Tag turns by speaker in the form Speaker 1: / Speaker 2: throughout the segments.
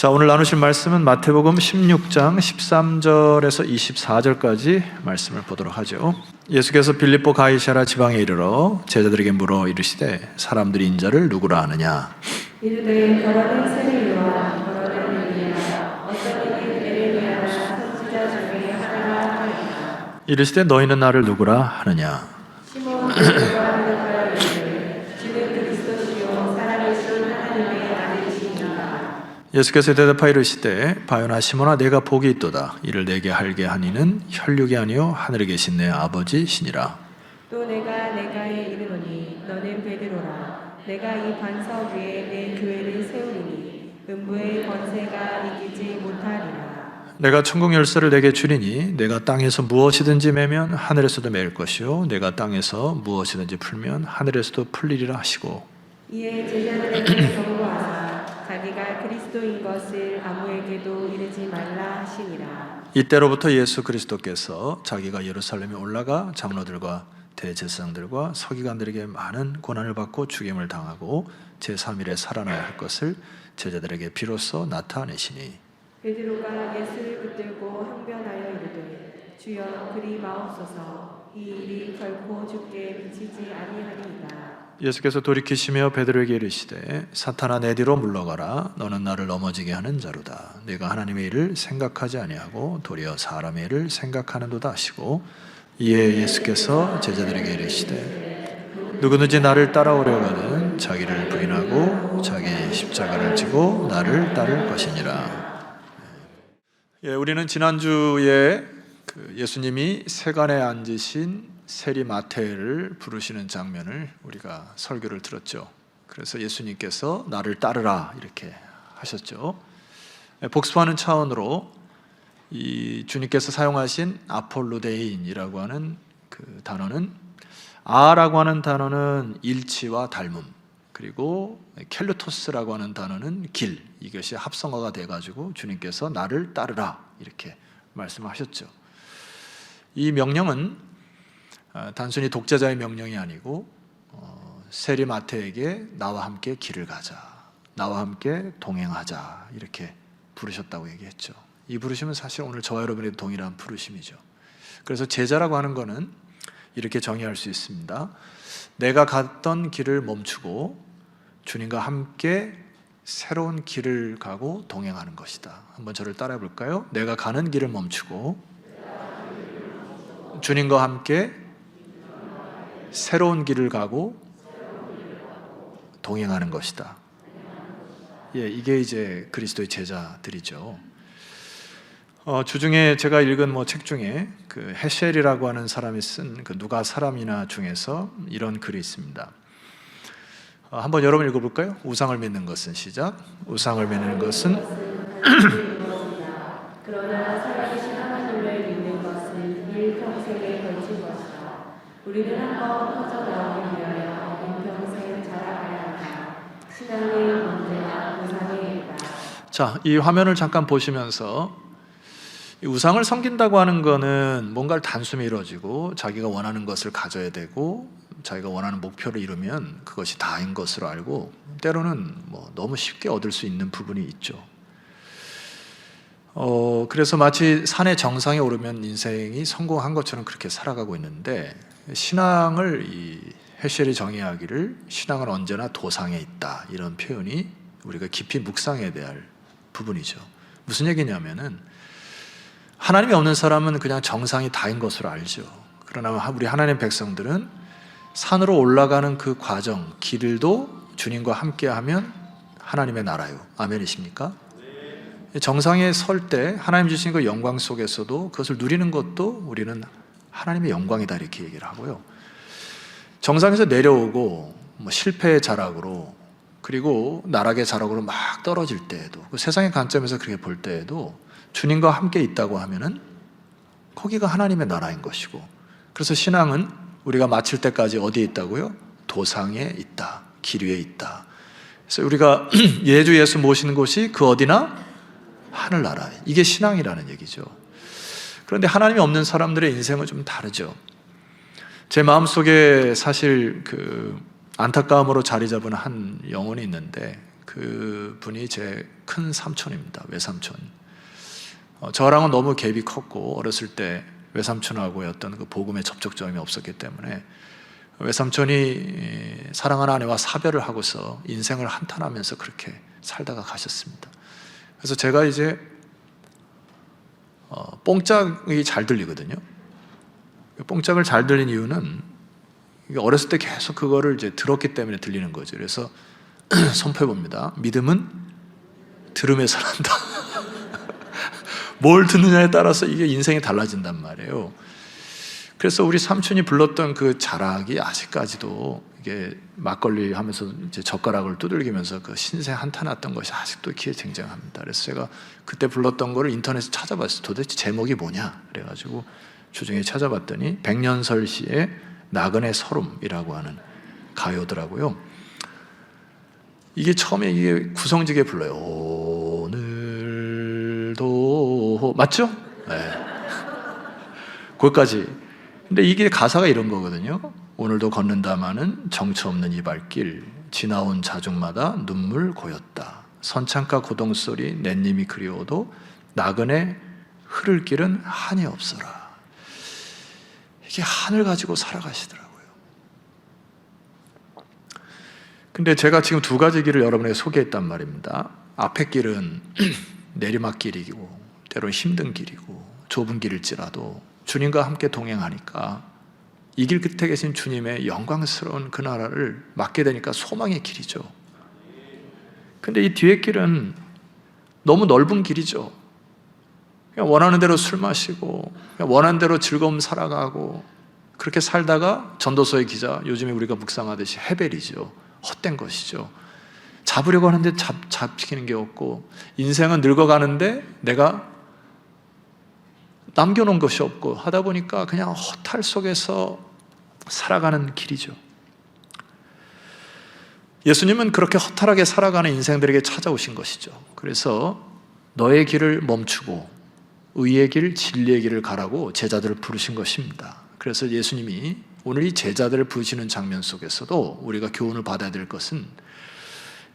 Speaker 1: 자, 오늘 나누실 말씀은 마태복음 16장 13절에서 24절까지 말씀을 보도록 하죠. 예수께서 빌립보 가이사랴 지방에 이르러 제자들에게 물어 이르시되 사람들이 인자를 누구라 하느냐.
Speaker 2: 이르되 더러는 세례요한 더러는 엘리야 어떤 이는 에레미야라 선지자 중에 하나라 하리라.
Speaker 1: 이르시되 너희는 나를 누구라 하느냐.
Speaker 2: 시몬 베드로가 대답하여 이르되 주는 그리스도시요 살아계신 하나님의 아들이시니라.
Speaker 1: 예수께서 대답하여 이르시되 바요나 시몬아 내가 복이 있도다. 이를 내게 알게 하니는 혈육이 아니요 하늘에 계신 내 아버지시니라.
Speaker 2: 또 내가 네가에 이르노니 너는 베드로라. 내가 이 반석 위에 내 교회를 세우리니 음부의 권세가 이기지 못하리라.
Speaker 1: 내가 천국 열쇠를 내게 주리니 내가 땅에서 무엇이든지 매면 하늘에서도 매일 것이요 내가 땅에서 무엇이든지 풀면 하늘에서도 풀리리라 하시고,
Speaker 2: 이에 제자들에게 경고하사 자기가 그리스도인 것을 아무에게도 이르지 말라 하시니라.
Speaker 1: 이때로부터 예수 그리스도께서 자기가 예루살렘에 올라가 장로들과 대제사장들과 서기관들에게 많은 고난을 받고 죽임을 당하고 제3일에 살아나야 할 것을 제자들에게 비로소 나타내시니,
Speaker 2: 베드로가 예수를 붙들고 항변하여 이르되 주여 그리 마옵소서. 이 일이 결코 주께 미치지 아니하리이다.
Speaker 1: 예수께서 돌이키시며 베드로에게 이르시되 사탄아 내 뒤로 물러가라. 너는 나를 넘어지게 하는 자로다. 내가 하나님의 일을 생각하지 아니하고 도리어 사람의 일을 생각하는도다 하시고, 이에 예수께서 제자들에게 이르시되 누구든지 나를 따라오려거든 자기를 부인하고 자기 십자가를 지고 나를 따를 것이니라. 우리는 지난주에 예수님이 세간에 앉으신 세리 마태를 부르시는 장면을 우리가 설교를 들었죠. 그래서 예수님께서 나를 따르라 이렇게 하셨죠. 복습하는 차원으로 이 주님께서 사용하신 아폴로데인이라고 하는 그 단어는, 아라고 하는 단어는 일치와 닮음, 그리고 켈루토스라고 하는 단어는 길, 이것이 합성어가 돼가지고 주님께서 나를 따르라 이렇게 말씀하셨죠. 이 명령은 단순히 독자자의 명령이 아니고 세리 마태에게 나와 함께 길을 가자, 나와 함께 동행하자 이렇게 부르셨다고 얘기했죠. 이 부르심은 사실 오늘 저와 여러분에게 동일한 부르심이죠. 그래서 제자라고 하는 것은 이렇게 정의할 수 있습니다. 내가 갔던 길을 멈추고 주님과 함께 새로운 길을 가고 동행하는 것이다. 한번 저를 따라해 볼까요? 내가 가는 길을 멈추고 주님과 함께 새로운 길을 가고 동행하는 것이다. 이게 이제 그리스도의 제자들이죠. 주중에 제가 읽은 책 중에 그 헤셸이라고 하는 사람이 쓴 그 누가 사람이나 중에서 이런 글이 있습니다. 한번 여러분 읽어볼까요? 우상을 믿는 것은, 시작. 우상을 믿는 것은
Speaker 2: 그러나 살아계신 하나님을 믿는 것은 일평생에 걸친 것이다. 우리는 한번 퍼져나오기 위하여 일평생 자라가야 한다. 신앙의 문제가 우상에 있다.
Speaker 1: 자, 이 화면을 잠깐 보시면서 이 우상을 섬긴다고 하는 거는 뭔가를 단숨에 이루어지고 자기가 원하는 것을 가져야 되고 자기가 원하는 목표를 이루면 그것이 다인 것으로 알고, 때로는 너무 쉽게 얻을 수 있는 부분이 있죠. 그래서 마치 산의 정상에 오르면 인생이 성공한 것처럼 그렇게 살아가고 있는데, 신앙을 이 헤셸이 정의하기를 신앙은 언제나 도상에 있다, 이런 표현이 우리가 깊이 묵상해야 될 부분이죠. 무슨 얘기냐면은 하나님이 없는 사람은 그냥 정상이 다인 것으로 알죠. 그러나 우리 하나님의 백성들은 산으로 올라가는 그 과정, 길도 주님과 함께하면 하나님의 나라요. 아멘이십니까? 정상에 설 때 하나님 주신 그 영광 속에서도 그것을 누리는 것도 우리는 하나님의 영광이다 이렇게 얘기를 하고요. 정상에서 내려오고 실패의 자락으로, 그리고 나락의 자락으로 막 떨어질 때에도, 그 세상의 관점에서 그렇게 볼 때에도 주님과 함께 있다고 하면은 거기가 하나님의 나라인 것이고, 그래서 신앙은 우리가 마칠 때까지 어디에 있다고요? 도상에 있다, 길 위에 있다. 그래서 우리가 예수 모시는 곳이 그 어디나 하늘나라, 이게 신앙이라는 얘기죠. 그런데 하나님이 없는 사람들의 인생은 좀 다르죠. 제 마음속에 사실 그 안타까움으로 자리 잡은 한 영혼이 있는데, 그 분이 제 큰 삼촌입니다. 외삼촌. 저랑은 너무 갭이 컸고 어렸을 때 외삼촌하고의 어떤 그 복음의 접촉점이 없었기 때문에 외삼촌이 사랑하는 아내와 사별을 하고서 인생을 한탄하면서 그렇게 살다가 가셨습니다. 그래서 제가 이제 뽕짝이 잘 들리거든요. 뽕짝을 잘 들린 이유는 어렸을 때 계속 그거를 이제 들었기 때문에 들리는 거죠. 그래서 선포해 봅니다. 믿음은 들음에서 난다. 뭘 듣느냐에 따라서 이게 인생이 달라진단 말이에요. 그래서 우리 삼촌이 불렀던 그 자락이 아직까지도 이게 막걸리 하면서 이제 젓가락을 두들기면서 그 신세 한탄했던 것이 아직도 귀에 쟁쟁합니다. 그래서 제가 그때 불렀던 거를 인터넷에 찾아봤어요. 도대체 제목이 뭐냐? 그래가지고 주중에 찾아봤더니 백년설 시의 나그네 서름이라고 하는 가요더라고요. 이게 처음에 이게 구성지게 불러요. 오늘도 맞죠? 네. 거기까지. 근데 이게 가사가 이런 거거든요. 오늘도 걷는다마는 정처 없는 이 발길, 지나온 자중마다 눈물 고였다. 선창가 고동소리 냇님이 그리워도 나그네 흐를 길은 한이 없어라. 이게 한을 가지고 살아가시더라고요. 근데 제가 지금 두 가지 길을 여러분에게 소개했단 말입니다. 앞에 길은 내리막길이고 때로는 힘든 길이고 좁은 길일지라도 주님과 함께 동행하니까 이 길 끝에 계신 주님의 영광스러운 그 나라를 맞게 되니까 소망의 길이죠. 근데 이 뒤에 길은 너무 넓은 길이죠. 그냥 원하는 대로 술 마시고 그냥 원하는 대로 즐거움 살아가고 그렇게 살다가 전도서의 기자, 요즘에 우리가 묵상하듯이 헤벨이죠. 헛된 것이죠. 잡으려고 하는데 잡히는 게 없고 인생은 늙어가는데 내가 남겨놓은 것이 없고 하다 보니까 그냥 허탈 속에서 살아가는 길이죠. 예수님은 그렇게 허탈하게 살아가는 인생들에게 찾아오신 것이죠. 그래서 너의 길을 멈추고 의의 길, 진리의 길을 가라고 제자들을 부르신 것입니다. 그래서 예수님이 오늘 이 제자들을 부르시는 장면 속에서도 우리가 교훈을 받아야 될 것은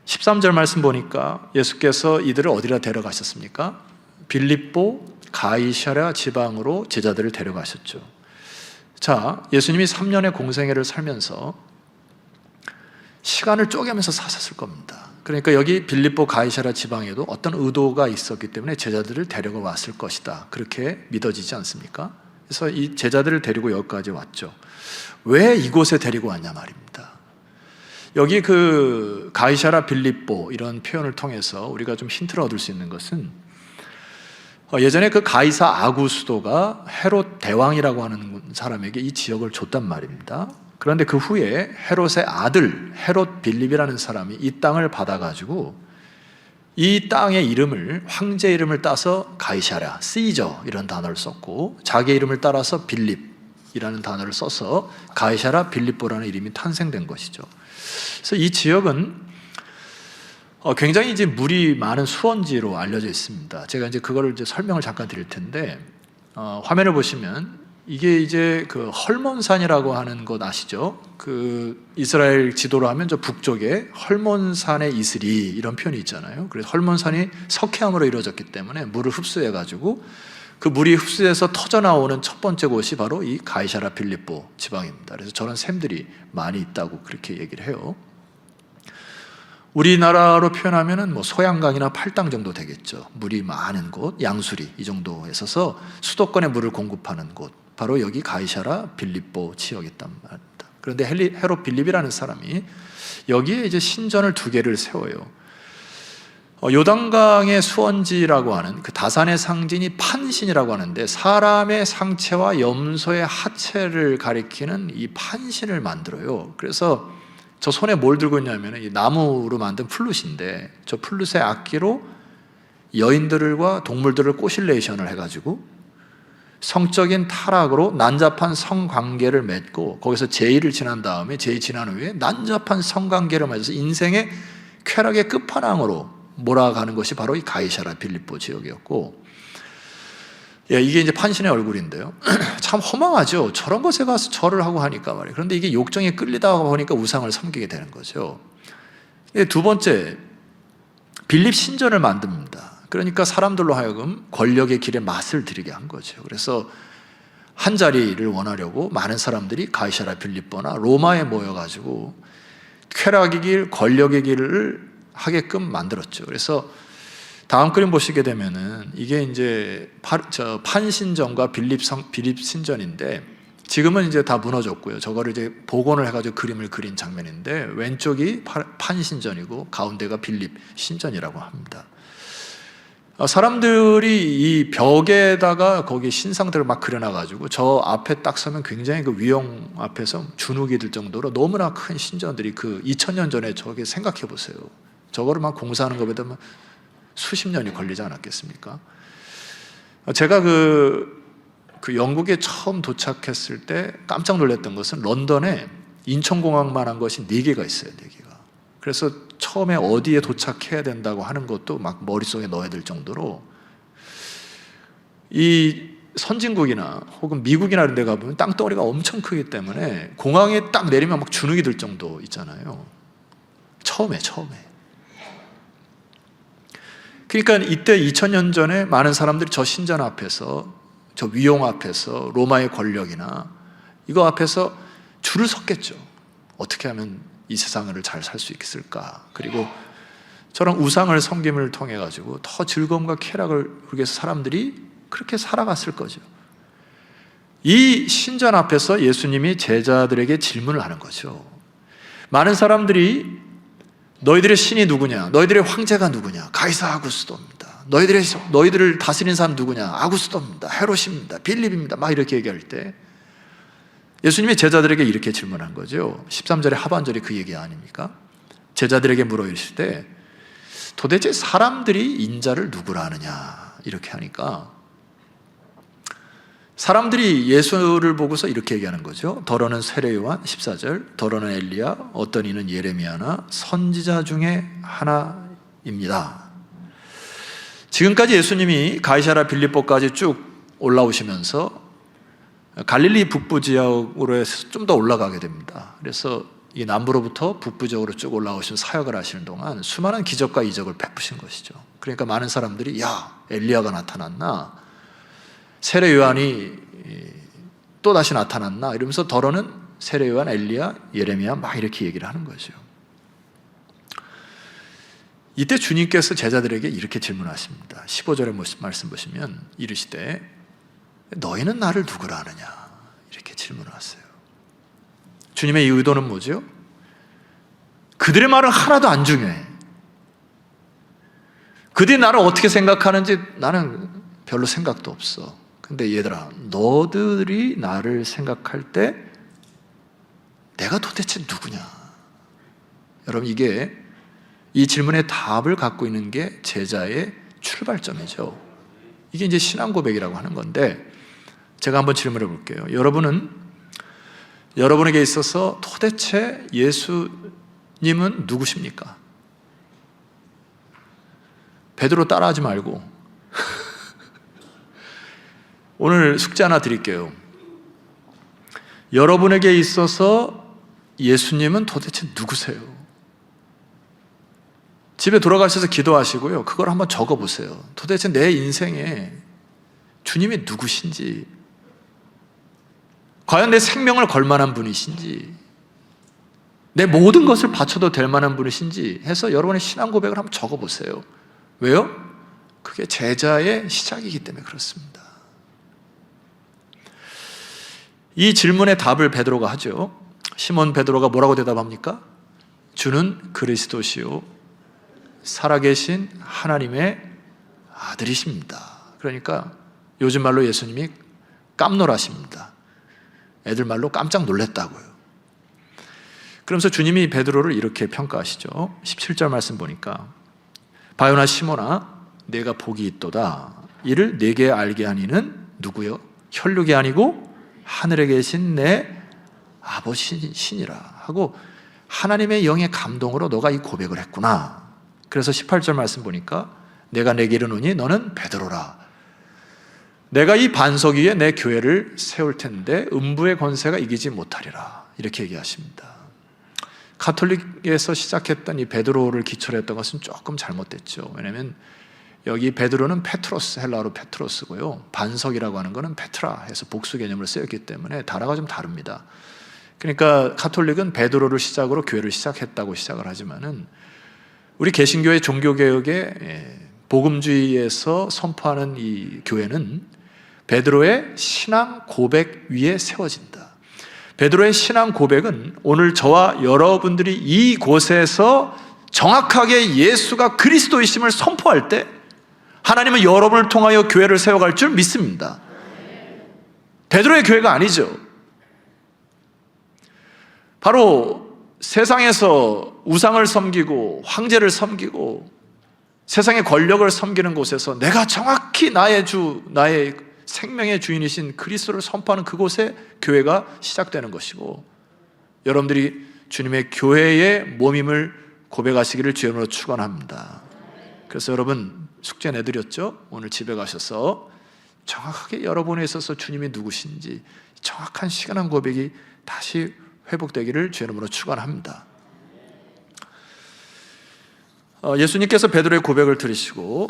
Speaker 1: 13절 말씀 보니까 예수께서 이들을 어디라 데려가셨습니까? 빌립보 가이사랴 지방으로 제자들을 데려가셨죠. 자, 예수님이 3년의 공생애를 살면서 시간을 쪼개면서 사셨을 겁니다. 그러니까 여기 빌립보 가이사랴 지방에도 어떤 의도가 있었기 때문에 제자들을 데려가 왔을 것이다. 그렇게 믿어지지 않습니까? 그래서 이 제자들을 데리고 여기까지 왔죠. 왜 이곳에 데리고 왔냐 말입니다. 여기 그 가이사랴 빌립보 이런 표현을 통해서 우리가 좀 힌트를 얻을 수 있는 것은 예전에 그 가이사 아구스도가 헤롯 대왕이라고 하는 사람에게 이 지역을 줬단 말입니다. 그런데 그 후에 헤롯의 아들 헤롯 빌립이라는 사람이 이 땅을 받아가지고 이 땅의 이름을 황제 이름을 따서 가이사랴, 시저 이런 단어를 썼고 자기 이름을 따라서 빌립이라는 단어를 써서 가이사랴 빌립보라는 이름이 탄생된 것이죠. 그래서 이 지역은 굉장히 이제 물이 많은 수원지로 알려져 있습니다. 제가 이제 그거를 이제 설명을 잠깐 드릴 텐데 화면을 보시면 이게 이제 그 헐몬산이라고 하는 것 아시죠? 그 이스라엘 지도로 하면 저 북쪽에 헐몬산의 이슬이 이런 표현이 있잖아요. 그래서 헐몬산이 석회암으로 이루어졌기 때문에 물을 흡수해 가지고 그 물이 흡수해서 터져 나오는 첫 번째 곳이 바로 이 가이사랴 빌립보 지방입니다. 그래서 저런 샘들이 많이 있다고 그렇게 얘기를 해요. 우리나라로 표현하면은 뭐 소양강이나 팔당 정도 되겠죠. 물이 많은 곳, 양수리 이 정도에 있어서 수도권에 물을 공급하는 곳, 바로 여기 가이사랴 빌립보 지역이었단 말입니다. 그런데 헤롯 빌립이라는 사람이 여기에 이제 신전을 2개를 세워요. 요단강의 수원지라고 하는 그 다산의 상징이 판신이라고 하는데 사람의 상체와 염소의 하체를 가리키는 이 판신을 만들어요. 그래서 저 손에 뭘 들고 있냐면 이 나무로 만든 플룻인데 저 플룻의 악기로 여인들과 동물들을 꼬실레이션을 해가지고 성적인 타락으로 난잡한 성관계를 맺고 거기서 제2를 지난 다음에 제2 지난 후에 난잡한 성관계를 맺어서 인생의 쾌락의 끝판왕으로 몰아가는 것이 바로 이 가이사랴 빌립보 지역이었고, 이게 이제 판신의 얼굴인데요. 참 허망하죠. 저런 곳에 가서 절을 하고 하니까 말이에요. 그런데 이게 욕정에 끌리다 보니까 우상을 섬기게 되는 거죠. 두 번째, 빌립 신전을 만듭니다. 그러니까 사람들로 하여금 권력의 길에 맛을 들이게 한 거죠. 그래서 한 자리를 원하려고 많은 사람들이 가이사랴 빌립보나 로마에 모여가지고 쾌락의 길, 권력의 길을 하게끔 만들었죠. 그래서 다음 그림 보시게 되면은 이게 이제 판신전과 빌립 신전인데 지금은 이제 다 무너졌고요. 저거를 이제 복원을 해가지고 그림을 그린 장면인데 왼쪽이 판신전이고 가운데가 빌립 신전이라고 합니다. 사람들이 이 벽에다가 거기 신상들을 막 그려놔가지고 저 앞에 딱 서면 굉장히 그 위용 앞에서 주눅이 들 정도로 너무나 큰 신전들이 그 2000년 전에 저게 생각해 보세요. 저거를 막 공사하는 것보다 수십 년이 걸리지 않았겠습니까? 제가 그 영국에 처음 도착했을 때 깜짝 놀랐던 것은 런던에 인천공항만 한 것이 4개가 있어요. 4개가. 그래서 처음에 어디에 도착해야 된다고 하는 것도 막 머릿속에 넣어야 될 정도로 이 선진국이나 혹은 미국이나 이런 데 가보면 땅덩어리가 엄청 크기 때문에 공항에 딱 내리면 막 주눅이 들 정도 있잖아요. 처음에. 그러니까 이때 2000년 전에 많은 사람들이 저 신전 앞에서, 저 위용 앞에서, 로마의 권력이나 이거 앞에서 줄을 섰겠죠. 어떻게 하면 이 세상을 잘 살 수 있을까? 그리고 저런 우상을 섬김을 통해 가지고 더 즐거움과 쾌락을 그렇게 해서 사람들이 그렇게 살아갔을 거죠. 이 신전 앞에서 예수님이 제자들에게 질문을 하는 거죠. 많은 사람들이 너희들의 신이 누구냐? 너희들의 황제가 누구냐? 가이사 아구스도입니다. 너희들을 다스리는 사람 누구냐? 아구스도입니다. 헤롯입니다. 빌립입니다. 막 이렇게 얘기할 때 예수님이 제자들에게 이렇게 질문한 거죠. 13절의 하반절이 그 얘기 아닙니까? 제자들에게 물어 이르실 때 도대체 사람들이 인자를 누구라 하느냐? 이렇게 하니까 사람들이 예수를 보고서 이렇게 얘기하는 거죠. 더러는 세례요한 14절, 더러는 엘리야, 어떤 이는 예레미야나 선지자 중에 하나입니다. 지금까지 예수님이 가이사랴 빌립보까지 쭉 올라오시면서 갈릴리 북부 지역으로 해서 좀 더 올라가게 됩니다. 그래서 이 남부로부터 북부 지역으로 쭉 올라오신 사역을 하시는 동안 수많은 기적과 이적을 베푸신 것이죠. 그러니까 많은 사람들이 야, 엘리야가 나타났나? 세례 요한이 또 다시 나타났나? 이러면서 더러는 세례 요한, 엘리야, 예레미야 막 이렇게 얘기를 하는 거죠. 이때 주님께서 제자들에게 이렇게 질문하십니다. 15절의 말씀 보시면 이르시되 너희는 나를 누구라 하느냐? 이렇게 질문을 하세요. 주님의 이 의도는 뭐죠? 그들의 말은 하나도 안 중요해. 그들이 나를 어떻게 생각하는지 나는 별로 생각도 없어. 근데 얘들아, 너들이 나를 생각할 때 내가 도대체 누구냐? 여러분, 이게 이 질문의 답을 갖고 있는 게 제자의 출발점이죠. 이게 이제 신앙 고백이라고 하는 건데 제가 한번 질문해 볼게요. 여러분에게 있어서 도대체 예수님은 누구십니까? 베드로 따라하지 말고 오늘 숙제 하나 드릴게요. 여러분에게 있어서 예수님은 도대체 누구세요? 집에 돌아가셔서 기도하시고요. 그걸 한번 적어보세요. 도대체 내 인생에 주님이 누구신지, 과연 내 생명을 걸 만한 분이신지, 내 모든 것을 바쳐도 될 만한 분이신지 해서 여러분의 신앙 고백을 한번 적어보세요. 왜요? 그게 제자의 시작이기 때문에 그렇습니다. 이 질문의 답을 베드로가 하죠. 시몬 베드로가 뭐라고 대답합니까? 주는 그리스도시요 살아계신 하나님의 아들이십니다. 그러니까 요즘 말로 예수님이 깜놀하십니다. 애들 말로 깜짝 놀랐다고요. 그러면서 주님이 베드로를 이렇게 평가하시죠. 17절 말씀 보니까 바요나 시몬아 내가 복이 있도다. 이를 내게 알게 하니는 누구요? 혈육이 아니고 하늘에 계신 내 아버지시니라 하고 하나님의 영의 감동으로 너가 이 고백을 했구나. 그래서 18절 말씀 보니까 내가 내게 이르노니 너는 베드로라. 내가 이 반석 위에 내 교회를 세울 텐데 음부의 권세가 이기지 못하리라. 이렇게 얘기하십니다. 가톨릭에서 시작했던 이 베드로를 기초로 했던 것은 조금 잘못됐죠. 왜냐하면 여기 베드로는 페트로스, 헬라어로 페트로스고요. 반석이라고 하는 것은 페트라 해서 복수 개념을 쓰였기 때문에 단어가 좀 다릅니다. 그러니까 가톨릭은 베드로를 시작으로 교회를 시작했다고 시작을 하지만은 우리 개신교의 종교개혁의 복음주의에서 선포하는 이 교회는 베드로의 신앙 고백 위에 세워진다. 베드로의 신앙 고백은 오늘 저와 여러분들이 이곳에서 정확하게 예수가 그리스도이심을 선포할 때 하나님은 여러분을 통하여 교회를 세워갈 줄 믿습니다. 베드로의 교회가 아니죠. 바로 세상에서 우상을 섬기고 황제를 섬기고 세상의 권력을 섬기는 곳에서 내가 정확히 나의 주, 나의 생명의 주인이신 그리스도를 선포하는 그곳에 교회가 시작되는 것이고, 여러분들이 주님의 교회의 몸임을 고백하시기를 주님으로 축원합니다. 그래서 여러분 숙제 내드렸죠? 오늘 집에 가셔서 정확하게 여러분에 있어서 주님이 누구신지 정확한 시간한 고백이 다시 회복되기를 주의 이름으로 축원합니다. 예수님께서 베드로의 고백을 들으시고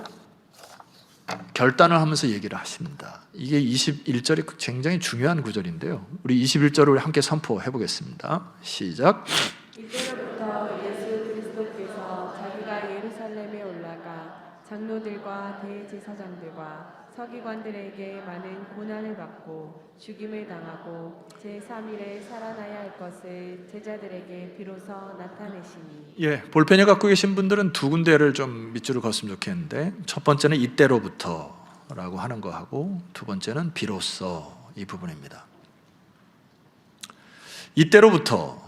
Speaker 1: 결단을 하면서 얘기를 하십니다. 이게 21절이 굉장히 중요한 구절인데요. 우리 21절을 함께 선포해 보겠습니다. 시작.
Speaker 2: 이때로부터 예수 그리스도께서 자기가 예루살렘에 올라가 장로들과 대제사장들과 서기관들에게 많은 고난을 받고 죽임을 당하고 제3일에 살아나야 할 것을 제자들에게 비로소 나타내시니.
Speaker 1: 예, 볼펜을 갖고 계신 분들은 두 군데를 좀 밑줄을 걷으면 좋겠는데, 첫 번째는 이때로부터라고 하는 거하고 두 번째는 비로소 이 부분입니다. 이때로부터,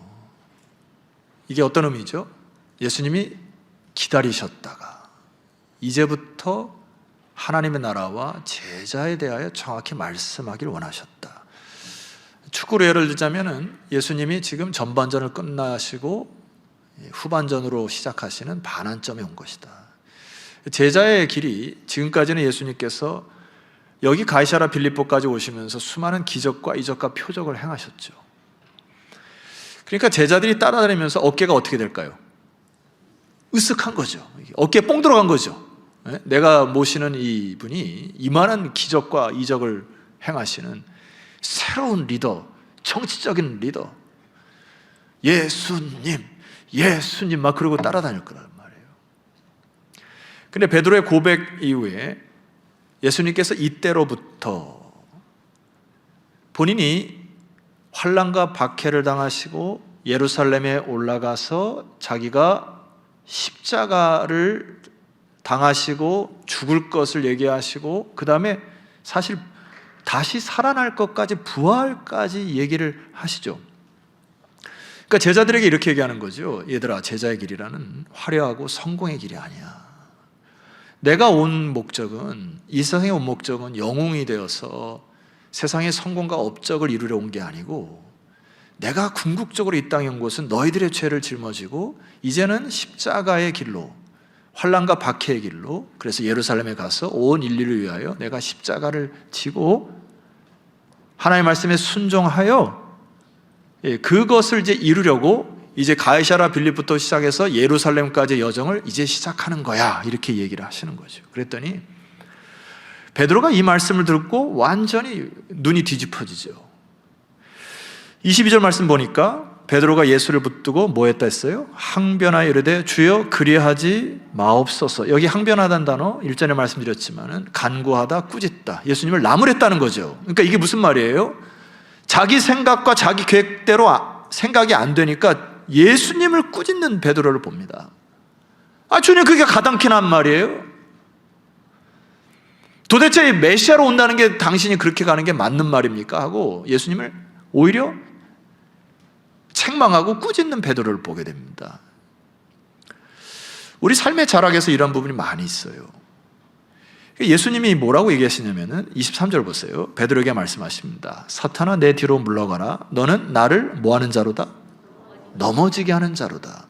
Speaker 1: 이게 어떤 의미죠? 예수님이 기다리셨다가 이제부터 하나님의 나라와 제자에 대하여 정확히 말씀하기를 원하셨다. 축구로 예를 들자면은 예수님이 지금 전반전을 끝나시고 후반전으로 시작하시는 반환점에 온 것이다. 제자의 길이, 지금까지는 예수님께서 여기 가이사랴 빌립보까지 오시면서 수많은 기적과 이적과 표적을 행하셨죠. 그러니까 제자들이 따라다니면서 어깨가 어떻게 될까요? 으쓱한 거죠. 어깨에 뽕 들어간 거죠. 내가 모시는 이분이 이만한 기적과 이적을 행하시는 새로운 리더, 정치적인 리더, 예수님, 예수님 막 그러고 따라다닐 거란 말이에요. 근데 베드로의 고백 이후에 예수님께서 이때로부터 본인이 환난과 박해를 당하시고 예루살렘에 올라가서 자기가 십자가를 당하시고 죽을 것을 얘기하시고, 그 다음에 사실 다시 살아날 것까지, 부활까지 얘기를 하시죠. 그러니까 제자들에게 이렇게 얘기하는 거죠. 얘들아, 제자의 길이라는 화려하고 성공의 길이 아니야. 내가 온 목적은, 이 세상에 온 목적은 영웅이 되어서 세상의 성공과 업적을 이루려 온 게 아니고, 내가 궁극적으로 이 땅에 온 것은 너희들의 죄를 짊어지고 이제는 십자가의 길로, 환난과 박해의 길로, 그래서 예루살렘에 가서 온 인류를 위하여 내가 십자가를 지고 하나님의 말씀에 순종하여 그것을 이제 이루려고 이제 가이사랴 빌립부터 시작해서 예루살렘까지의 여정을 이제 시작하는 거야, 이렇게 얘기를 하시는 거죠. 그랬더니 베드로가 이 말씀을 듣고 완전히 눈이 뒤집어지죠. 22절 말씀 보니까 베드로가 예수를 붙들고 뭐 했다 했어요? 항변하여 이르되 주여 그리하지 마옵소서. 여기 항변하다는 단어 1절에 말씀드렸지만은 간구하다, 꾸짖다, 예수님을 나무랬다는 거죠. 그러니까 이게 무슨 말이에요? 자기 생각과 자기 계획대로 생각이 안 되니까 예수님을 꾸짖는 베드로를 봅니다. 아, 주님, 그게 가당키나 한 말이에요? 도대체 메시아로 온다는 게 당신이 그렇게 가는 게 맞는 말입니까? 하고 예수님을 오히려 책망하고 꾸짖는 베드로를 보게 됩니다. 우리 삶의 자락에서 이런 부분이 많이 있어요. 예수님이 뭐라고 얘기하시냐면은 23절 보세요. 베드로에게 말씀하십니다. 사탄아, 내 뒤로 물러가라. 너는 나를 뭐하는 자로다? 넘어지게 하는 자로다.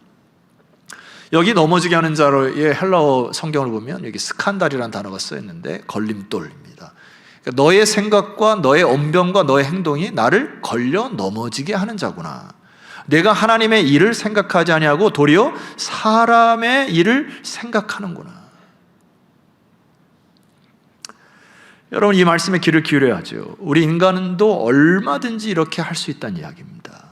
Speaker 1: 여기 넘어지게 하는 자로의 헬라어 성경을 보면 여기 스칸달이라는 단어가 써있는데 걸림돌입니다. 그러니까 너의 생각과 너의 언변과 너의 행동이 나를 걸려 넘어지게 하는 자구나. 내가 하나님의 일을 생각하지 아니하고 도리어 사람의 일을 생각하는구나. 여러분, 이 말씀에 귀를 기울여야죠. 우리 인간도 얼마든지 이렇게 할 수 있다는 이야기입니다.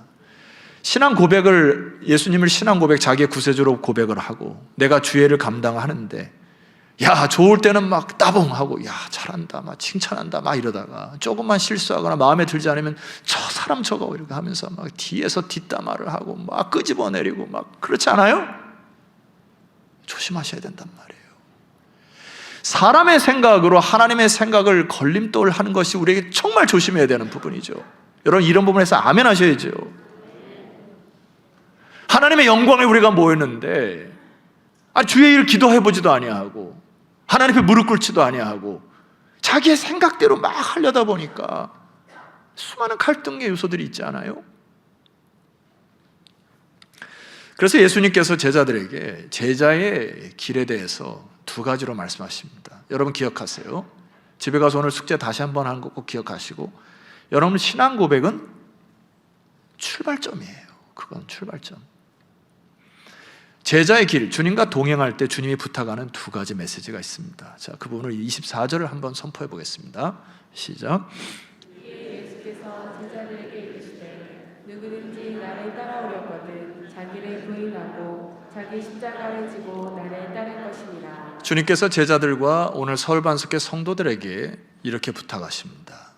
Speaker 1: 신앙 고백을, 예수님을 신앙 고백, 자기의 구세주로 고백을 하고 내가 주애를 감당하는데, 야, 좋을 때는 막 따봉하고, 야, 잘한다, 막 칭찬한다, 막 이러다가 조금만 실수하거나 마음에 들지 않으면 저 사람 저거 이렇게 하면서 막 뒤에서 뒷담화를 하고 막 끄집어내리고 막, 그렇지 않아요? 조심하셔야 된단 말이에요. 사람의 생각으로 하나님의 생각을 걸림돌 하는 것이 우리에게 정말 조심해야 되는 부분이죠. 여러분, 이런 부분에서 아멘 하셔야죠. 하나님의 영광에 우리가 모였는데 주의 일 기도해보지도 아니하고 하나님 앞에 무릎 꿇지도 아니하고 자기의 생각대로 막 하려다 보니까 수많은 갈등의 요소들이 있지 않아요? 그래서 예수님께서 제자들에게 제자의 길에 대해서 두 가지로 말씀하십니다. 여러분 기억하세요. 집에 가서 오늘 숙제 다시 한번 하는 거 꼭 기억하시고, 여러분 신앙 고백은 출발점이에요. 그건 출발점. 제자의 길, 주님과 동행할 때 주님이 부탁하는 두 가지 메시지가 있습니다. 자, 그 부분을 24절을 한번 선포해 보겠습니다. 시작.
Speaker 2: 예수께서 제자들에게 이르시되 누구든지 나를 따라오려거든 자기를 부인하고 자기 십자가를 지고 나를 따를 것이니라.
Speaker 1: 주님께서 제자들과 오늘 서울반석회 성도들에게 이렇게 부탁하십니다.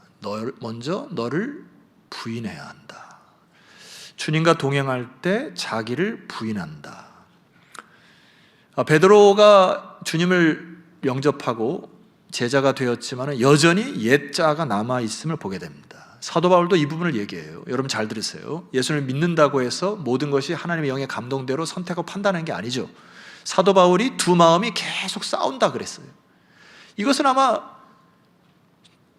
Speaker 1: 먼저 너를 부인해야 한다. 주님과 동행할 때 자기를 부인한다. 베드로가 주님을 영접하고 제자가 되었지만 여전히 옛자가 남아있음을 보게 됩니다. 사도 바울도 이 부분을 얘기해요. 여러분 잘 들으세요. 예수를 믿는다고 해서 모든 것이 하나님의 영의 감동대로 선택하고 판단하는 게 아니죠. 사도 바울이 두 마음이 계속 싸운다 그랬어요. 이것은 아마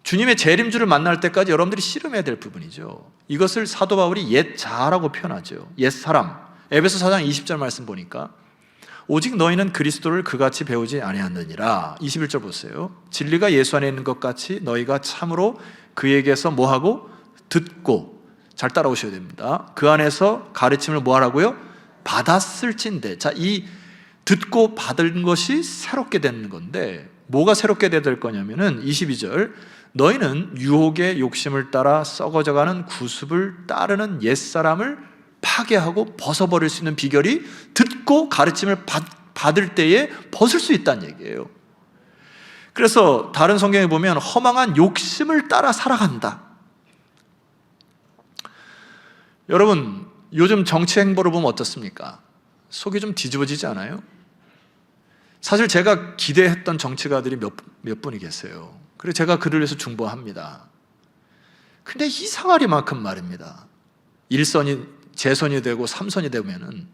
Speaker 1: 주님의 재림주를 만날 때까지 여러분들이 씨름해야 될 부분이죠. 이것을 사도 바울이 옛자라고 표현하죠. 옛사람. 에베소 4장 20절 말씀 보니까 오직 너희는 그리스도를 그같이 배우지 아니하느니라. 21절 보세요. 진리가 예수 안에 있는 것 같이 너희가 참으로 그에게서 뭐하고? 듣고. 잘 따라오셔야 됩니다. 그 안에서 가르침을 뭐하라고요? 받았을진데. 자, 이 듣고 받은 것이 새롭게 되는 건데 뭐가 새롭게 될 거냐면은 22절 너희는 유혹의 욕심을 따라 썩어져가는 구습을 따르는 옛사람을 파괴하고 벗어버릴 수 있는 비결이 듣고 가르침을 받을 때에 벗을 수 있다는 얘기예요. 그래서 다른 성경에 보면 허망한 욕심을 따라 살아간다. 여러분 요즘 정치 행보를 보면 어떻습니까? 속이 좀 뒤집어지지 않아요? 사실 제가 기대했던 정치가들이 몇 분이 계세요. 그래서 제가 그를 위해서 중보합니다. 근데 이상하리만큼 말입니다. 1선이 재선이 되고 3선이 되면은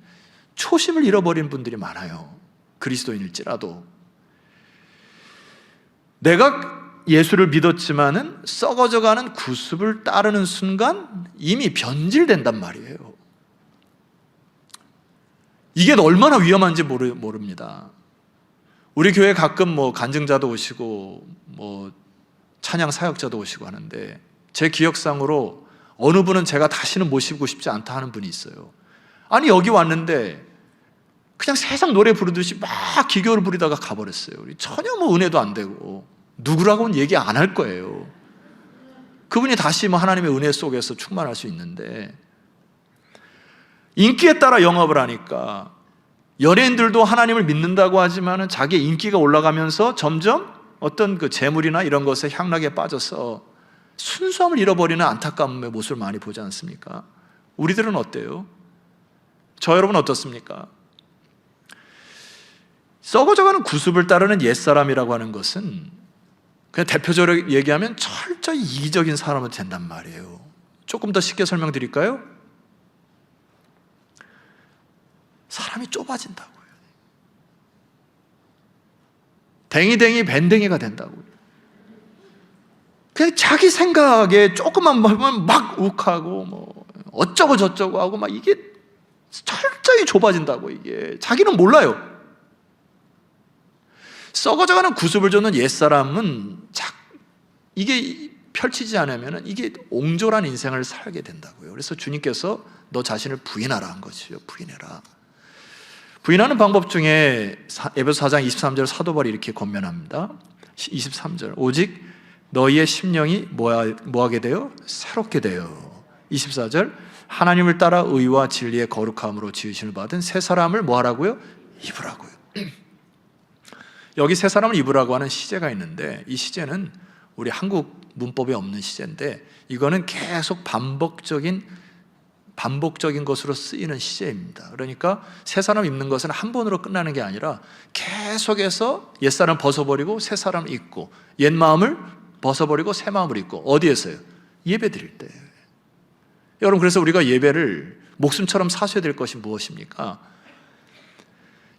Speaker 1: 초심을 잃어버린 분들이 많아요. 그리스도인일지라도. 내가 예수를 믿었지만은 썩어져가는 구습을 따르는 순간 이미 변질된단 말이에요. 이게 얼마나 위험한지 모릅니다. 우리 교회 가끔 뭐 간증자도 오시고 뭐 찬양 사역자도 오시고 하는데 제 기억상으로 어느 분은 제가 다시는 모시고 싶지 않다 하는 분이 있어요. 아니 여기 왔는데 그냥 세상 노래 부르듯이 막 기교를 부리다가 가버렸어요. 전혀 뭐 은혜도 안 되고 누구라고는 얘기 안 할 거예요. 그분이 다시 뭐 하나님의 은혜 속에서 충만할 수 있는데 인기에 따라 영업을 하니까 연예인들도 하나님을 믿는다고 하지만 자기의 인기가 올라가면서 점점 어떤 그 재물이나 이런 것에 향락에 빠져서 순수함을 잃어버리는 안타까움의 모습을 많이 보지 않습니까? 우리들은 어때요? 저 여러분 어떻습니까? 썩어져가는 구습을 따르는 옛사람이라고 하는 것은 그냥 대표적으로 얘기하면 철저히 이기적인 사람은 된단 말이에요. 조금 더 쉽게 설명드릴까요? 사람이 좁아진다고요. 댕이댕이 밴댕이가 된다고요. 그냥 자기 생각에 조금만 하면 막 욱하고 뭐 어쩌고 저쩌고 하고 막 이게 철저히 좁아진다고. 이게 자기는 몰라요. 썩어져가는 구습을 줬는 옛사람은 이게 펼치지 않으면 이게 옹졸한 인생을 살게 된다고요. 그래서 주님께서 너 자신을 부인하라 한 것이죠. 부인해라. 부인하는 방법 중에 에베소 4장 23절 사도 바울이 이렇게 권면합니다. 23절 오직 너희의 심령이 뭐하게 돼요? 새롭게 돼요. 24절 하나님을 따라 의와 진리의 거룩함으로 지으심을 받은 새 사람을 뭐하라고요? 입으라고요. 여기 새 사람을 입으라고 하는 시제가 있는데 이 시제는 우리 한국 문법에 없는 시제인데 이거는 계속 반복적인 것으로 쓰이는 시제입니다. 그러니까 새 사람 입는 것은 한 번으로 끝나는 게 아니라 계속해서 옛사람 벗어버리고 새 사람을 입고 옛 마음을 벗어버리고 새 마음을 입고 어디에서요? 예배 드릴 때. 여러분 그래서 우리가 예배를 목숨처럼 사셔야 될 것이 무엇입니까?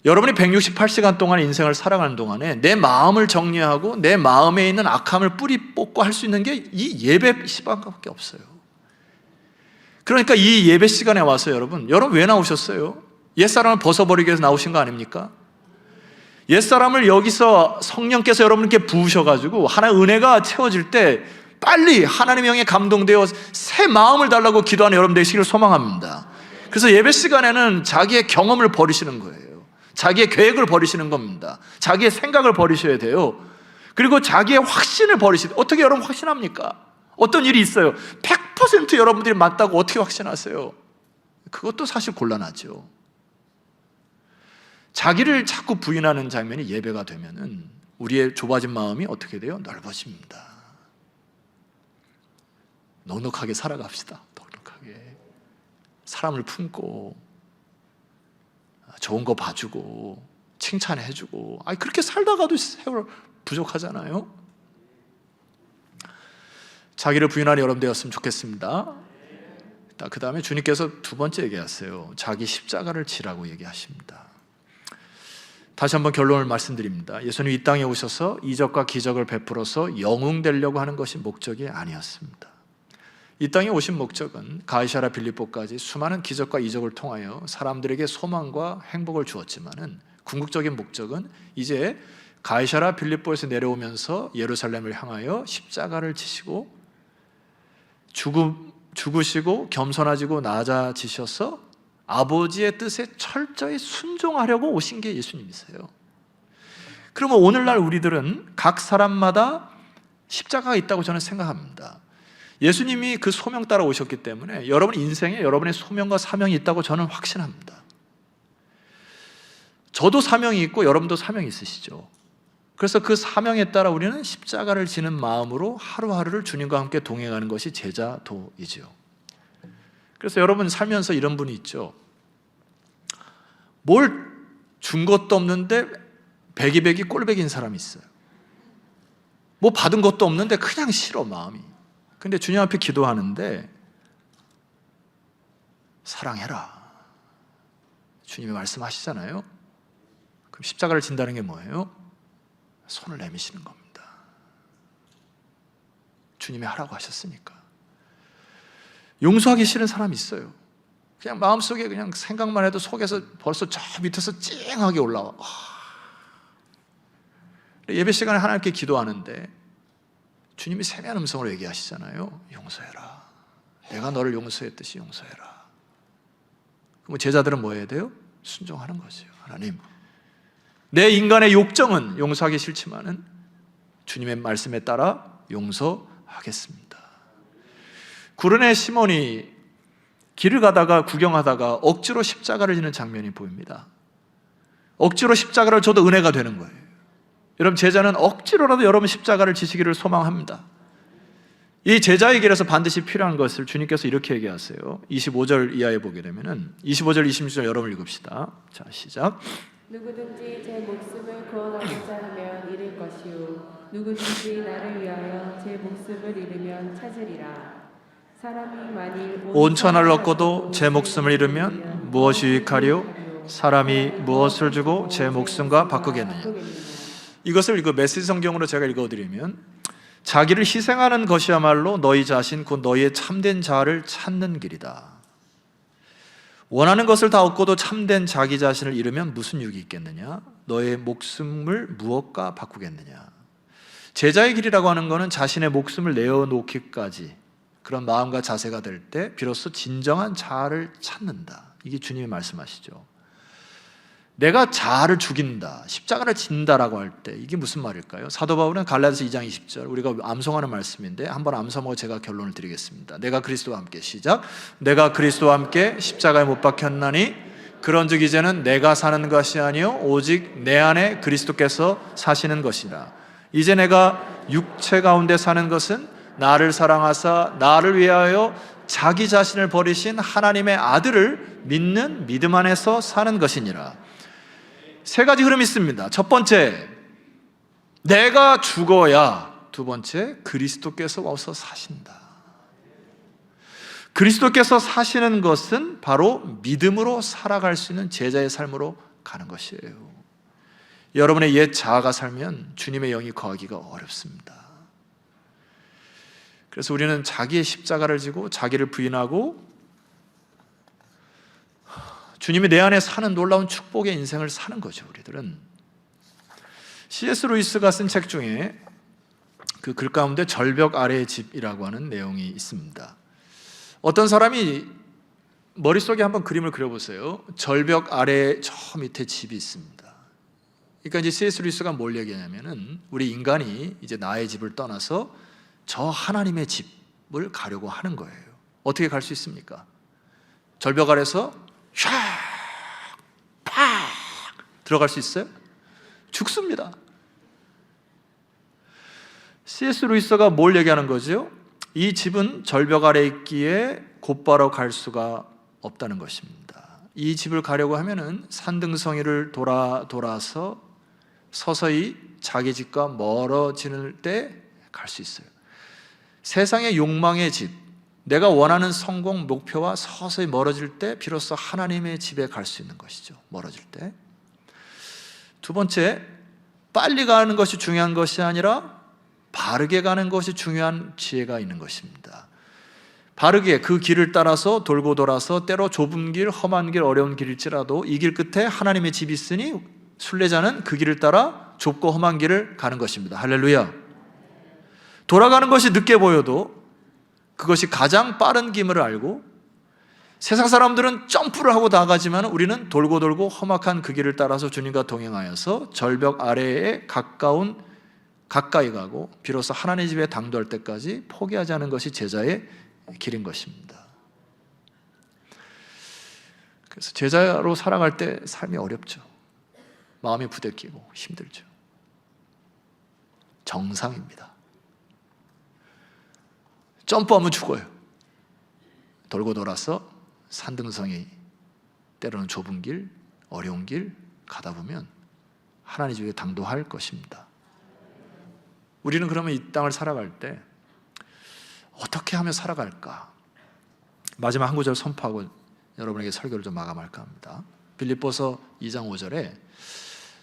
Speaker 1: 여러분이 168시간 동안 인생을 살아가는 동안에 내 마음을 정리하고 내 마음에 있는 악함을 뿌리 뽑고 할 수 있는 게 이 예배 시간밖에 없어요. 그러니까 이 예배 시간에 와서 여러분 왜 나오셨어요? 옛사람을 벗어버리기 위해서 나오신 거 아닙니까? 옛사람을 여기서 성령께서 여러분께 부으셔가지고 하나의 은혜가 채워질 때 빨리 하나님의 영에 감동되어 새 마음을 달라고 기도하는 여러분 되시기를 소망합니다. 그래서 예배 시간에는 자기의 경험을 버리시는 거예요. 자기의 계획을 버리시는 겁니다. 자기의 생각을 버리셔야 돼요. 그리고 자기의 확신을 버리시다. 어떻게 여러분 확신합니까? 어떤 일이 있어요. 100% 여러분들이 맞다고 어떻게 확신하세요? 그것도 사실 곤란하죠. 자기를 자꾸 부인하는 장면이 예배가 되면은 우리의 좁아진 마음이 어떻게 돼요? 넓어집니다. 넉넉하게 살아갑시다. 넉넉하게 사람을 품고 좋은 거 봐주고 칭찬해주고 그렇게 살다가도 세월 부족하잖아요. 자기를 부인하는 여러분 되었으면 좋겠습니다. 그 다음에 주님께서 두 번째 얘기하세요. 자기 십자가를 지라고 얘기하십니다. 다시 한번 결론을 말씀드립니다. 예수님 이 땅에 오셔서 이적과 기적을 베풀어서 영웅되려고 하는 것이 목적이 아니었습니다. 이 땅에 오신 목적은 가이사랴 빌립보까지 수많은 기적과 이적을 통하여 사람들에게 소망과 행복을 주었지만은 궁극적인 목적은 이제 가이사랴 빌립보에서 내려오면서 예루살렘을 향하여 십자가를 지시고 죽으시고 겸손하시고 낮아지셔서 아버지의 뜻에 철저히 순종하려고 오신 게 예수님이세요. 그러면 오늘날 우리들은 각 사람마다 십자가가 있다고 저는 생각합니다. 예수님이 그 소명 따라 오셨기 때문에 여러분 인생에 여러분의 소명과 사명이 있다고 저는 확신합니다. 저도 사명이 있고 여러분도 사명이 있으시죠. 그래서 그 사명에 따라 우리는 십자가를 지는 마음으로 하루하루를 주님과 함께 동행하는 것이 제자도이지요. 그래서 여러분 살면서 이런 분이 있죠. 뭘 준 것도 없는데 배기배기 꼴배기인 사람이 있어요. 뭐 받은 것도 없는데 그냥 싫어 마음이. 근데 주님 앞에 기도하는데 사랑해라. 주님이 말씀하시잖아요. 그럼 십자가를 진다는 게 뭐예요? 손을 내미시는 겁니다. 주님이 하라고 하셨으니까. 용서하기 싫은 사람이 있어요. 그냥 마음속에 그냥 생각만 해도 속에서 벌써 저 밑에서 찡하게 올라와. 예배 시간에 하나님께 기도하는데 주님이 세미한 음성으로 얘기하시잖아요. 용서해라. 내가 너를 용서했듯이 용서해라. 그럼 제자들은 뭐 해야 돼요? 순종하는 거죠. 하나님, 내 인간의 욕정은 용서하기 싫지만은 주님의 말씀에 따라 용서하겠습니다. 구르네 시몬이 길을 가다가 구경하다가 억지로 십자가를 지는 장면이 보입니다. 억지로 십자가를 줘도 은혜가 되는 거예요. 여러분 제자는 억지로라도 여러분 십자가를 지시기를 소망합니다. 이 제자의 길에서 반드시 필요한 것을 주님께서 이렇게 얘기하세요. 25절 이하에 보게 되면은 25절 26절 여러분 읽읍시다. 자, 시작.
Speaker 2: 누구든지 제 목숨을 구원하고자 하면 잃을 것이요 누구든지 나를 위하여 제 목숨을 잃으면 찾으리라. 사람이 만일
Speaker 1: 온 천하를 얻고도 제 목숨을 잃으면 무엇이 유익하리요? 사람이 무엇을 주고 제 목숨과 바꾸겠느냐. 이것을 메시지 성경으로 제가 읽어드리면 자기를 희생하는 것이야말로 너희 자신 곧 너희의 참된 자아를 찾는 길이다. 원하는 것을 다 얻고도 참된 자기 자신을 잃으면 무슨 유익이 있겠느냐? 너의 목숨을 무엇과 바꾸겠느냐? 제자의 길이라고 하는 것은 자신의 목숨을 내어놓기까지 그런 마음과 자세가 될 때 비로소 진정한 자아를 찾는다. 이게 주님이 말씀하시죠. 내가 자아를 죽인다, 십자가를 진다라고 할 때 이게 무슨 말일까요? 사도 바울은 갈라디아서 2장 20절, 우리가 암송하는 말씀인데 한번 암송하고 제가 결론을 드리겠습니다. 내가 그리스도와 함께, 시작. 내가 그리스도와 함께 십자가에 못 박혔나니 그런즉 이제는 내가 사는 것이 아니요 오직 내 안에 그리스도께서 사시는 것이라. 이제 내가 육체 가운데 사는 것은 나를 사랑하사 나를 위하여 자기 자신을 버리신 하나님의 아들을 믿는 믿음 안에서 사는 것이니라. 세 가지 흐름이 있습니다. 첫 번째, 내가 죽어야. 두 번째, 그리스도께서 와서 사신다. 그리스도께서 사시는 것은 바로 믿음으로 살아갈 수 있는 제자의 삶으로 가는 것이에요. 여러분의 옛 자아가 살면 주님의 영이 거하기가 어렵습니다. 그래서 우리는 자기의 십자가를 지고 자기를 부인하고 주님이 내 안에 사는 놀라운 축복의 인생을 사는 거죠. 우리들은 C.S. 루이스가 쓴 책 중에 그 글 가운데 절벽 아래의 집이라고 하는 내용이 있습니다. 어떤 사람이 머릿속에 한번 그림을 그려보세요. 절벽 아래에 저 밑에 집이 있습니다. 그러니까 이제 C.S. 루이스가 뭘 얘기하냐면은 우리 인간이 이제 나의 집을 떠나서 저 하나님의 집을 가려고 하는 거예요. 어떻게 갈 수 있습니까? 절벽 아래서 샥! 팍! 들어갈 수 있어요? 죽습니다. C.S. 루이스가 뭘 얘기하는 거죠? 이 집은 절벽 아래에 있기에 곧바로 갈 수가 없다는 것입니다. 이 집을 가려고 하면은 산등성이를 돌아서 서서히 자기 집과 멀어지는 때 갈 수 있어요. 세상의 욕망의 집, 내가 원하는 성공 목표와 서서히 멀어질 때 비로소 하나님의 집에 갈 수 있는 것이죠. 멀어질 때. 두 번째, 빨리 가는 것이 중요한 것이 아니라 바르게 가는 것이 중요한 지혜가 있는 것입니다. 바르게 그 길을 따라서 돌고 돌아서 때로 좁은 길, 험한 길, 어려운 길일지라도 이 길 끝에 하나님의 집이 있으니 순례자는 그 길을 따라 좁고 험한 길을 가는 것입니다. 할렐루야. 돌아가는 것이 늦게 보여도 그것이 가장 빠른 길을 알고 세상 사람들은 점프를 하고 나가지만 우리는 돌고 돌고 험악한 그 길을 따라서 주님과 동행하여서 절벽 아래에 가까이 가고 비로소 하나님의 집에 당도할 때까지 포기하지 않은 것이 제자의 길인 것입니다. 그래서 제자로 살아갈 때 삶이 어렵죠. 마음이 부대끼고 힘들죠. 정상입니다. 점프하면 죽어요. 돌고 돌아서 산등성이 때로는 좁은 길, 어려운 길 가다 보면 하나님 집에 당도할 것입니다. 우리는 그러면 이 땅을 살아갈 때 어떻게 하며 살아갈까? 마지막 한 구절 선포하고 여러분에게 설교를 좀 마감할까 합니다. 빌립보서 2장 5절에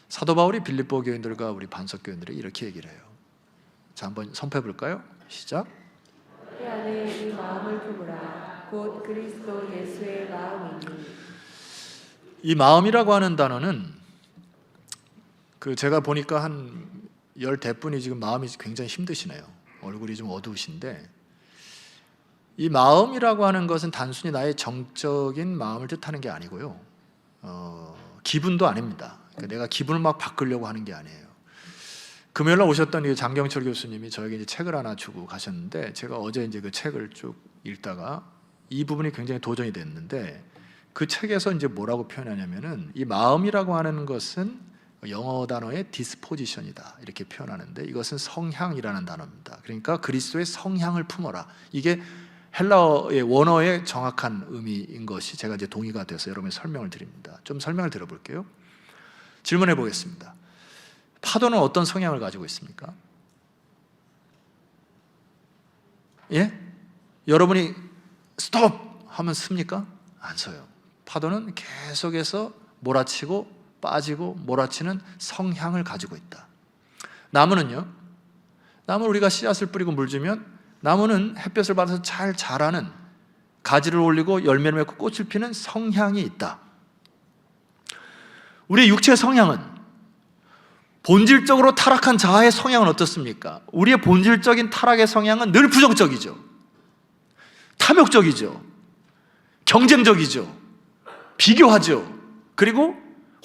Speaker 1: 사도 바울이 빌립보 교인들과 우리 반석 교인들이 이렇게 얘기를 해요. 자, 한번 선포해 볼까요? 시작.
Speaker 2: 내 안에 이 마음을 품으라. 곧 그리스도 예수의 마음이니.
Speaker 1: 이 마음이라고 하는 단어는 제가 보니까 한 10대분이 지금 마음이 굉장히 힘드시네요. 얼굴이 좀 어두우신데 이 마음이라고 하는 것은 단순히 나의 정적인 마음을 뜻하는 게 아니고요. 기분도 아닙니다. 그러니까 내가 기분을 막 바꾸려고 하는 게 아니에요. 금요일날 오셨던 장경철 교수님이 저에게 이제 책을 하나 주고 가셨는데 제가 어제 이제 그 책을 쭉 읽다가 이 부분이 굉장히 도전이 됐는데 그 책에서 이제 뭐라고 표현하냐면은 이 마음이라고 하는 것은 영어 단어의 disposition이다 이렇게 표현하는데 이것은 성향이라는 단어입니다. 그러니까 그리스도의 성향을 품어라. 이게 헬라어의 원어의 정확한 의미인 것이 제가 이제 동의가 돼서 여러분께 설명을 드립니다. 좀 설명을 들어볼게요. 질문해 보겠습니다. 파도는 어떤 성향을 가지고 있습니까? 예? 여러분이 스톱 하면 씁니까? 안 써요. 파도는 계속해서 몰아치고 빠지고 몰아치는 성향을 가지고 있다. 나무는요? 나무 우리가 씨앗을 뿌리고 물 주면 나무는 햇볕을 받아서 잘 자라는 가지를 올리고 열매를 맺고 꽃을 피는 성향이 있다. 우리의 육체의 성향은 본질적으로 타락한 자아의 성향은 어떻습니까? 우리의 본질적인 타락의 성향은 늘 부정적이죠. 탐욕적이죠. 경쟁적이죠. 비교하죠. 그리고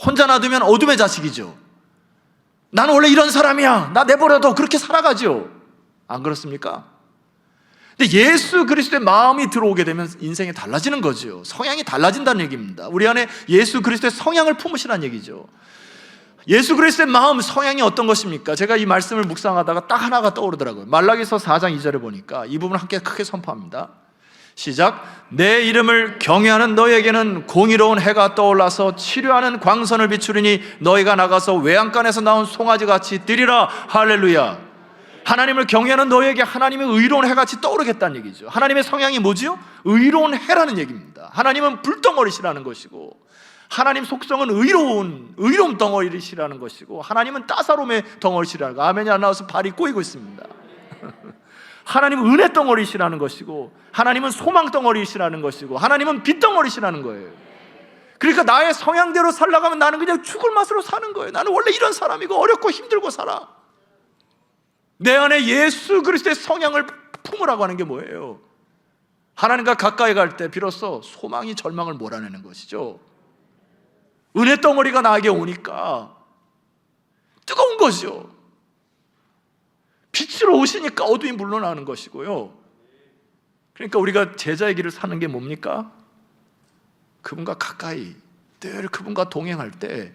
Speaker 1: 혼자 놔두면 어둠의 자식이죠. 나는 원래 이런 사람이야. 나 내버려둬. 그렇게 살아가죠. 안 그렇습니까? 근데 예수 그리스도의 마음이 들어오게 되면 인생이 달라지는 거죠. 성향이 달라진다는 얘기입니다. 우리 안에 예수 그리스도의 성향을 품으시라는 얘기죠. 예수 그리스도의 마음, 성향이 어떤 것입니까? 제가 이 말씀을 묵상하다가 딱 하나가 떠오르더라고요. 말라기서 4장 2절에 보니까 이 부분을 함께 크게 선포합니다. 시작. 내 이름을 경외하는 너에게는 공의로운 해가 떠올라서 치료하는 광선을 비추리니 너희가 나가서 외양간에서 나온 송아지같이 뛰리라. 할렐루야. 하나님을 경외하는 너에게 하나님의 의로운 해같이 떠오르겠다는 얘기죠. 하나님의 성향이 뭐지요? 의로운 해라는 얘기입니다. 하나님은 불덩어리시라는 것이고, 하나님 속성은 의로움 덩어리시라는 것이고, 하나님은 따사로움의 덩어리시라는 거. 아멘이 안 나와서 발이 꼬이고 있습니다. 하나님은 은혜 덩어리시라는 것이고, 하나님은 소망 덩어리시라는 것이고, 하나님은 빛 덩어리시라는 거예요. 그러니까 나의 성향대로 살아가면 나는 그냥 죽을 맛으로 사는 거예요. 나는 원래 이런 사람이고 어렵고 힘들고 살아. 내 안에 예수 그리스도의 성향을 품으라고 하는 게 뭐예요? 하나님과 가까이 갈 때 비로소 소망이 절망을 몰아내는 것이죠. 은혜 덩어리가 나에게 오니까 뜨거운 거죠. 빛으로 오시니까 어둠이 물러나는 것이고요. 그러니까 우리가 제자의 길을 사는 게 뭡니까? 그분과 가까이, 늘 그분과 동행할 때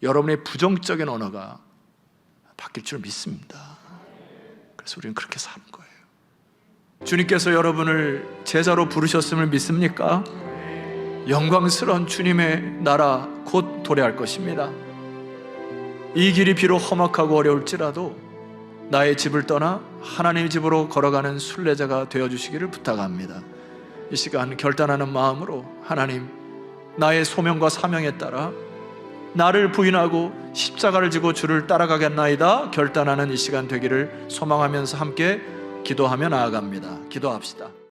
Speaker 1: 여러분의 부정적인 언어가 바뀔 줄 믿습니다. 그래서 우리는 그렇게 사는 거예요. 주님께서 여러분을 제자로 부르셨음을 믿습니까? 영광스러운 주님의 나라 곧 도래할 것입니다. 이 길이 비록 험악하고 어려울지라도 나의 집을 떠나 하나님의 집으로 걸어가는 순례자가 되어주시기를 부탁합니다. 이 시간 결단하는 마음으로 하나님, 나의 소명과 사명에 따라 나를 부인하고 십자가를 지고 주를 따라가겠나이다 결단하는 이 시간 되기를 소망하면서 함께 기도하며 나아갑니다. 기도합시다.